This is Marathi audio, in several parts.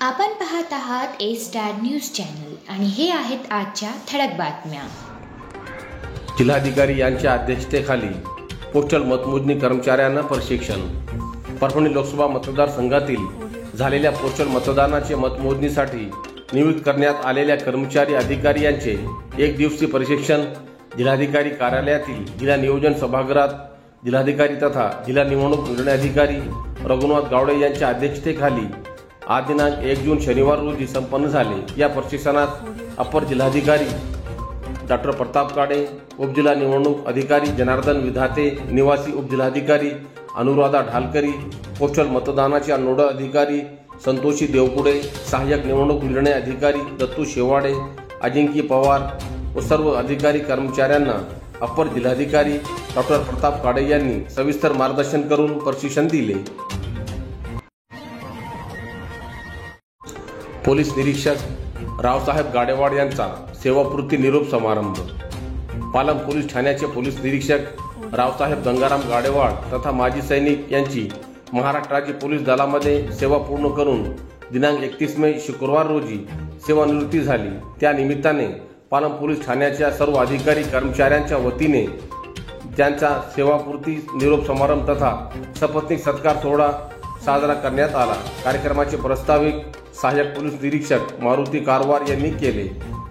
आपण पाहत आहात ए स्टार न्यूज चॅनल आणि हे आहेत आजच्या ठळक बातम्या। जिल्हाधिकारी यांच्या अध्यक्षतेखाली पोस्टल मतमोजणी कर्मचाऱ्यांना प्रशिक्षण। परभणी लोकसभा मतदारसंघातील झालेल्या पोस्टल मतदानाचे मतमोजणीसाठी नियुक्त करण्यात आलेल्या कर्मचारी अधिकारी यांचे एक दिवसीय प्रशिक्षण जिल्हाधिकारी कार्यालयातील जिल्हा नियोजन सभागृहात जिल्हाधिकारी तथा जिल्हा निवडणूक निर्णय अधिकारी रघुनाथ गावडे यांच्या अध्यक्षतेखाली आज दिनांक 1 जून शनिवार रोजी संपन्न झाले। या प्रशिक्षणात अपर जिल्हाधिकारी डॉक्टर प्रताप काळे, उपजिल्हा निवडणूक अधिकारी जनार्दन विधाते, निवासी उपजिल्हाधिकारी अनुराधा ढालकरी, पोस्टल मतदानाच्या नोडल अधिकारी संतोषी देवपुडे, सहाय्यक निवडणूक निर्णय अधिकारी दत्तू शेवाडे, अजिंक्य पवार व सर्व अधिकारी कर्मचाऱ्यांना अपर जिल्हाधिकारी डॉक्टर प्रताप काळे यांनी सविस्तर मार्गदर्शन करून प्रशिक्षण दिले। पोलीस निरीक्षक रावसाहेब गाडेवाड यांचा सेवापूर्ती निरोप समारंभ। पालम पोलीस ठाण्याचे पोलीस निरीक्षक रावसाहेब गंगाराम गाडेवाड तथा माजी सैनिक यांची महाराष्ट्र राज्य पोलीस दलामध्ये सेवा पूर्ण करून दिनांक 31 मे शुक्रवार रोजी सेवानिवृत्ती झाली। त्या निमित्ताने पालम पोलीस ठाण्याच्या सर्व अधिकारी कर्मचाऱ्यांच्या वतीने त्यांचा सेवापूर्ती निरोप समारंभ तथा शपथविधी सत्कार सोहळा साजरा करण्यात आला। कार्यक्रमाचे प्रास्ताविक सहाय्यक पोलीस निरीक्षक मारुती कारवार यांनी केले।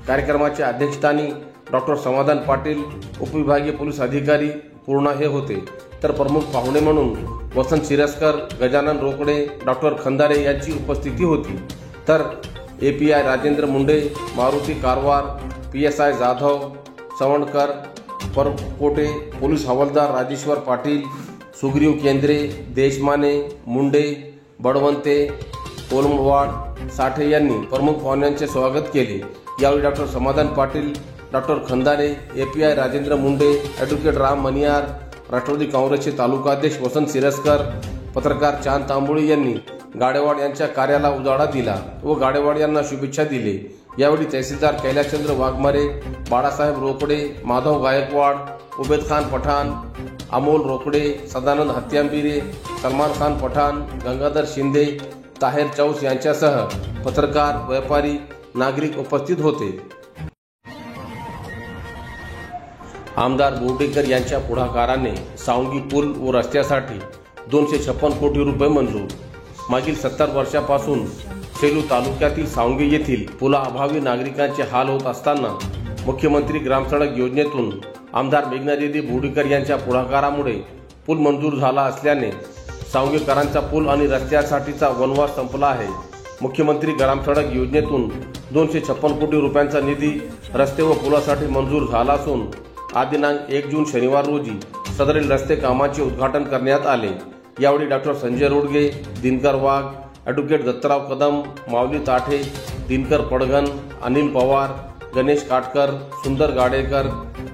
कार्यक्रमाच्या अध्यक्षस्थानी डॉक्टर समाधान पाटील, उपविभागीय पोलीस अधिकारी पूर्णा हे होते, तर प्रमुख पाहुणे म्हणून वसंत शिरस्कर, गजानन रोकडे, डॉक्टर खंदारे यांची उपस्थिती होती। तर API राजेंद्र मुंडे, मारुती कारवार, PSI जाधव, सवणकर, परकोटे, पोलीस हवालदार राजेश्वर पाटील, सुग्रीव केंद्रे, देशमाने, मुंडे, बडवंते, कोलमवाड, साठे यांनी प्रमुख पाहुण्यांचे स्वागत केले। यावेळी doctor Samadhan Patil, doctor Khandare, API Rajendra Munde, advocate Ram Maniyar, Rashtrawadi काँग्रेसचे तालुकाध्यक्ष वसंत शिरस्कर, पत्रकार चांद तांबोळी यांनी गाडेवाड यांच्या कार्याला उजाळा दिला व गाडेवाड यांना शुभेच्छा दिले। यावेळी तहसीलदार कैलासचंद्र वाघमारे, बाळासाहेब रोकडे, माधव गायकवाड, उबेद खान पठाण, अमोल रोकडे, सदानंद हत्यांबिरे, सलमान खान पठाण, गंगाधर शिंदे, ताहेर चौस यांच्यासह पत्रकार, व्यापारी, नागरिक उपस्थित होते। आमदार बोर्डीकर यांच्या पुढाकाराने सावंगी पूल व रस्त्यासाठी 256 कोटी रुपये मंजूर। मागील 70 वर्षापासून सेलू तालुक्यातील सावंगी येथील पुलाअभावी नागरिकांचे हाल होत असताना मुख्यमंत्री ग्रामसडक योजनेतून आमदार मेघनादिदी बोर्डीकर यांच्या पुढाकारामुळे पूल मंजूर झाला असल्याने सावंगीकरांचा पूल आणि रस्त्यासाठीचा वनवास संपला आहे। मुख्यमंत्री ग्रामसडक योजनेतून 256 कोटी रुपयांचा निधी रस्ते व पुलासाठी मंजूर झाला असून आज दिनांक 1 जून शनिवार रोजी सदरील रस्ते कामाचे उद्घाटन करण्यात आले। यावेळी डॉक्टर संजय रोडगे, दिनकर वाघ, ॲडव्होकेट दत्तराव कदम, माऊली ताठे, दिनकर पडघन, अनिल पवार, गणेश काटकर, सुंदर गाडेकर,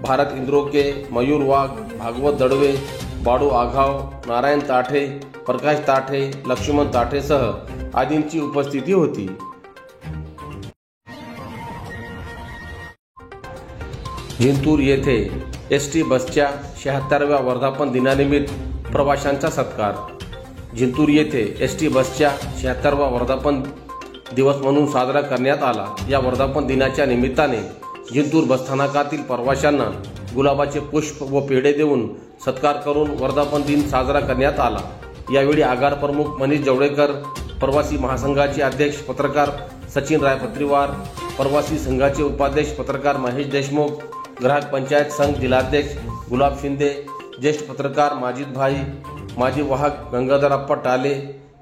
भारत इंद्रोके, मयूर वाघ, भागवत दडवे, बाडू आघाव, नारायण ताठे, प्रकाश ताठे, लक्ष्मण ताठेसह आदींची उपस्थिती होती। जिंतूर येथे ST बसच्या 76व्या वर्धापन दिनानिमित्त प्रवाशांचा सत्कार। जिंतूर येथे ST बसच्या 76वा वर्धापन दिवस म्हणून साजरा करण्यात आला। या वर्धापन दिनाच्या निमित्ताने जिंतूर बसस्थानकातील प्रवाशांना गुलाबाचे पुष्प व पेढे देऊन सत्कार करून वर्धापन दिन साजरा करण्यात आला। यावेळी आगार प्रमुख मनीष जवडेकर, प्रवासी महासंघाचे अध्यक्ष पत्रकार सचिन रायपत्रीवार, प्रवासी संघाचे उपाध्यक्ष पत्रकार महेश देशमुख, ग्राहक पंचायत संघ जिल्हाध्यक्ष गुलाब शिंदे, ज्येष्ठ पत्रकार माजिद भाई, माजी वाहक गंगाधरप्पा टाले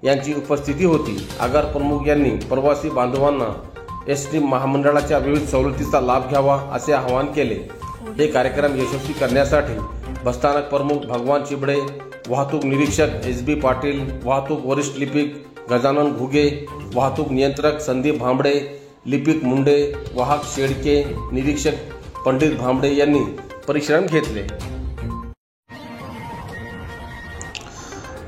यांची उपस्थिती होती। आगार प्रमुख यांनी प्रवासी बांधवांना ST महामंडळाच्या विविध सवलतीचा लाभ घ्यावा असे आवाहन केले। हे कार्यक्रम यशस्वी करण्यासाठी बसस्थानक प्रमुख भगवान चिबडे, वाहतूक निरीक्षक SB पाटील, वाहतूक वरिष्ठ लिपिक गजानन घुगे, वाहतूक नियंत्रक संदीप भांबडे, लिपिक मुंडे, वाहक शेडके, निरीक्षक पंडित भांबडे यांनी परिश्रम घेतले।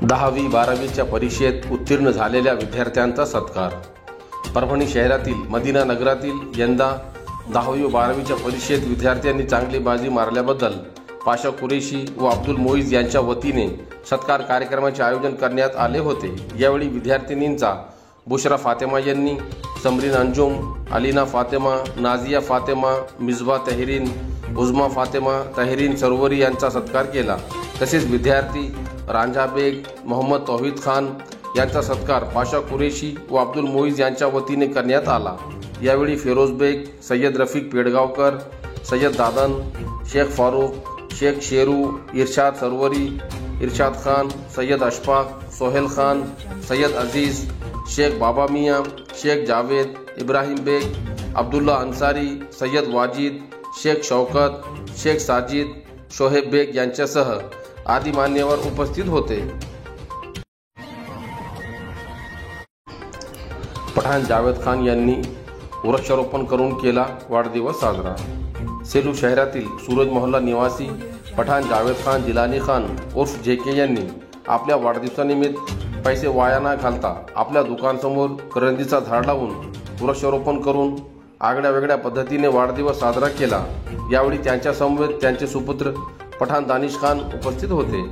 10वी 12वीच्या परीक्षेत उत्तीर्ण झालेल्या विद्यार्थ्यांचा सत्कार। परभणी शहरातील मदिना नगरातील यंदा 10वी व 12वीच्या परीक्षेत विद्यार्थ्यांनी चांगली बाजी मारल्याबद्दल पाशा कुरेशी व अब्दुल मोईज यांच्या वतीने सत्कार कार्यक्रमाचे आयोजन करण्यात आले होते। यावेळी विद्यार्थिनींचा बुशरा फातेमा यांनी समरीन अंजुम, अलीना फातेमा, नाझिया फातेमा, मिसबा तहरीन, उझमा फातेमा तहरीन सरवरी यांचा सत्कार केला। तसेच विद्यार्थी रांझा बेग, मोहम्मद तौहीद खान यांचा सत्कार पाशा कुरेशी व अब्दुल मोईज यांच्या वतीने करण्यात आला। यावेळी फिरोज बेग, सय्यद रफीक पेडगावकर, सय्यद दादन, शेख फारूक, शेख शेरू, इरशाद सरवरी, इरशाद खान, सय्यद अशफाक, सोहेल खान, सय्यद अजीज, शेख बाबा मियाँ, शेख जावेद, इब्राहिम बेग, अब्दुल्ला अंसारी, सय्यद वाजिद, शेख शौकत, शेख साजिद, शोहेब बेग यांच्यासह आदी मान्यवर उपस्थित होते। पठाण जावेद खान यांनी वृक्षारोपण करून केला वाढदिवस साजरा। सेलू शहरातील सूरज मोहल्ला निवासी पठाण जावेद खान जिलानी खान उर्फ जेके यांनी आपल्या वाढदिवसानिमित्त पैसे वाया न घालता आपल्या दुकानासमोर करंजीचा झाड लावून वृक्षारोपण करून आगळ्या वेगळ्या पद्धतीने वाढदिवस साजरा केला। यावेळी त्यांच्या समवेत त्यांचे सुपुत्र पठाण दानिश खान उपस्थित होते।